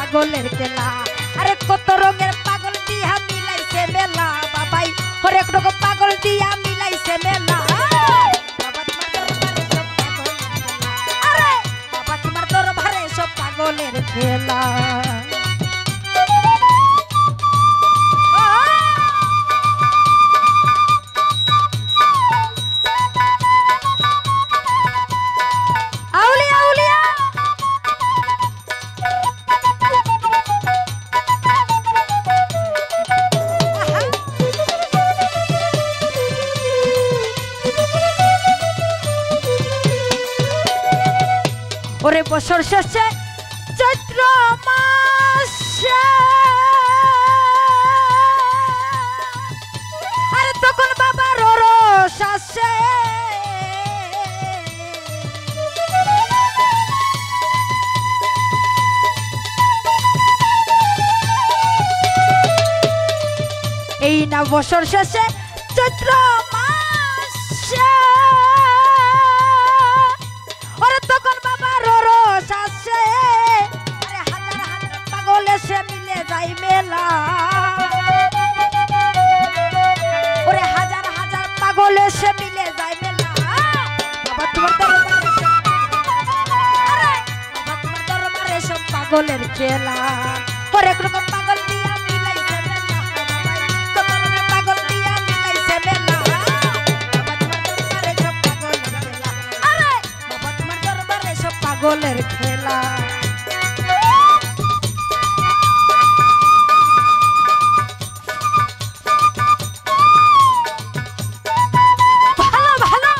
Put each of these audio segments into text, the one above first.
পাগলের খেলা আরে কত রঙের পাগল দিয়া মিলাইছে মেলা বাবাই হরেক রকম পাগল দিয়া মিলাইছে মেলা বাবা তোমার দরবারে সব পাগলের খেলা ওরে বছর শেষে চৈত্র মাসে আরে তখন বাবার রস আসে এই না বছর শেষে চৈত্র মাসে ওরে তখন বাবার রস আসে আরে হাজার হাজার পাগল এসে মিলে যায় মেলা ওরে হাজার হাজার পাগল এসে মিলে যায় মেলা বাবা তোমার দরবারে আরে বাবা তোমার দরবারে সব পাগলের খেলা হরেক রকম পাগল দিয়া মিলাইছে মেলা কত রকমের পাগল দিয়া মিলাইছে মেলা বাবা তোমার দরবারে সব পাগলের খেলা ভালো ভালো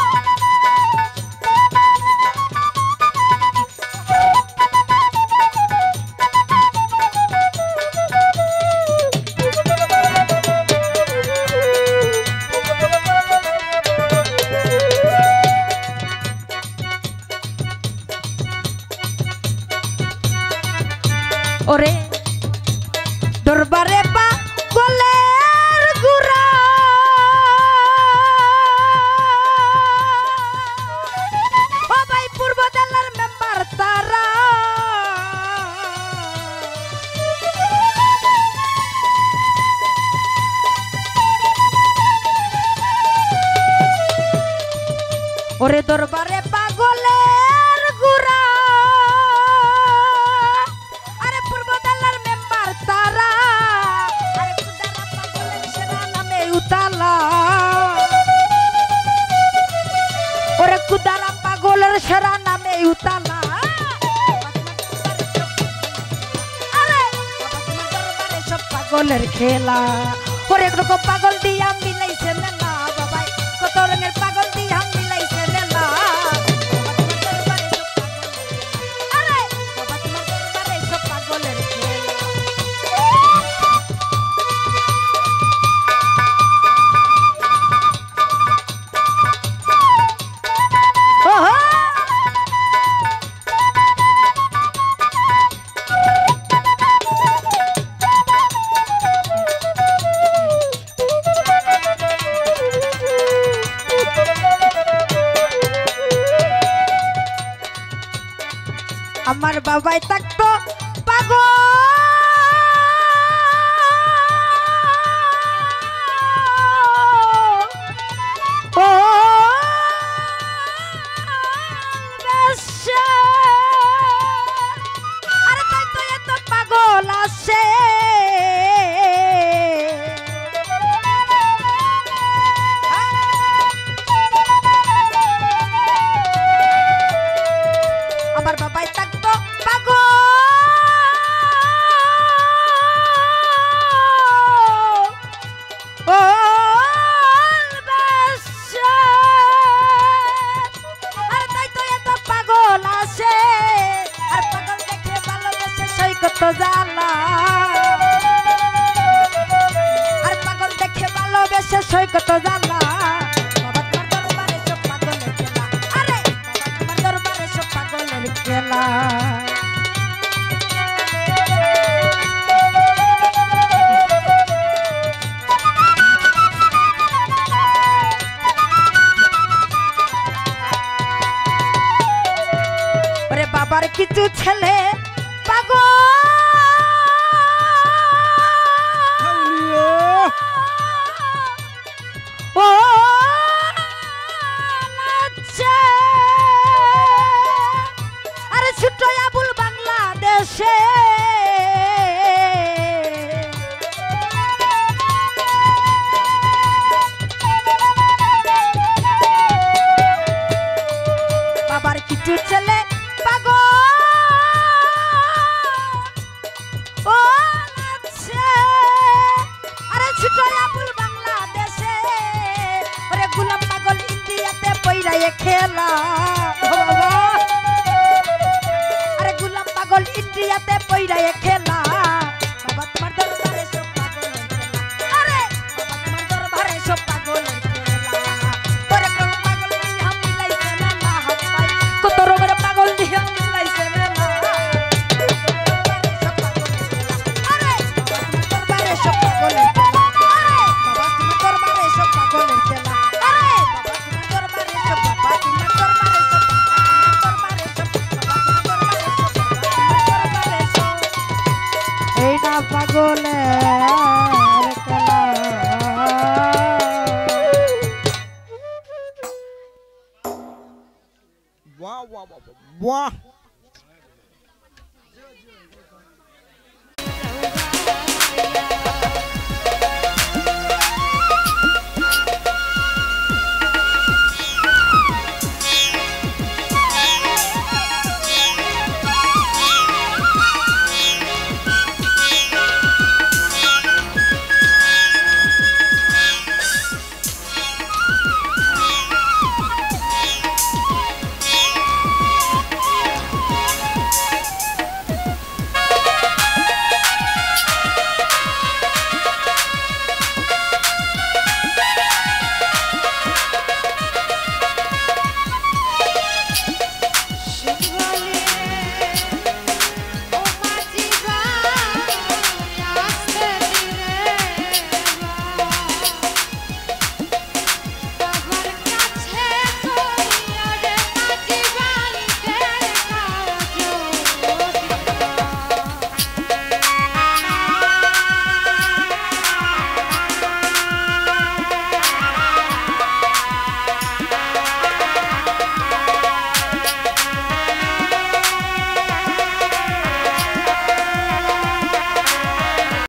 ওরে দরবারে পাগলের গুড়া ও ভাই পূর্ব জেলার মেম্বার তারা ওরে দরবারে পাগলের গুড়া ওরে কুদারা পাগলের সেরা নামে উতালা আরে বাবা তোমার দরবারে সব পাগলের খেলা হরেক রকম পাগল দিয়া মিলাইছে মেলা বাবাই কত রঙের পাগল দিয়া মিলাইছে মেলা আরে বাবা তোমার দরবারে সব পাগলের খেলা আমার বাবাই থাকতো পাগল ও বেশে আরে তাই তো এত পাগল আছে আমার বাবাই থাকতো পাগল ও বেশে আরে তাই তো এত পাগল আছে আর পাগল দেখে ভালোবেসে সৈকত জ্বালা আর পাগল দেখে ভালোবেসে সৈকত জ্বালা বাবা তোমার দরবারে সব পাগলের খেলা আরে বাবা তোমার দরবারে সব পাগলের খেলা ওরে বাবার কিছু ছেলে পাগল ছোট আবুল বাংলাদেশে বাবার কিছু ছেলে পাগল ও আছে আরে ছোট আবুল বাংলাদেশে ওরে গোলাম পাগল ইন্ডিয়াতে পইরায়ে খেলা ও বাবা আরে গোলাম পাগল ইন্ডিয়াতে পইরায়ে খেলা বাবা তোমার দরবারে সব পাগল আরে বাবা তোমার দরবারে সব পাগল তোরে কোন পাগল নিয়া মিলাইছে মেলা হাই কত রকমের পাগল নিয়া মিলাইছে মেলা আরে বাবা তোমার দরবারে সব পাগল আরে বাবা তোমার দরবারে সব পাগল আরে বাবা তোমার দরবারে সব বাবা তোমার দরবারে সব এই না পাগলে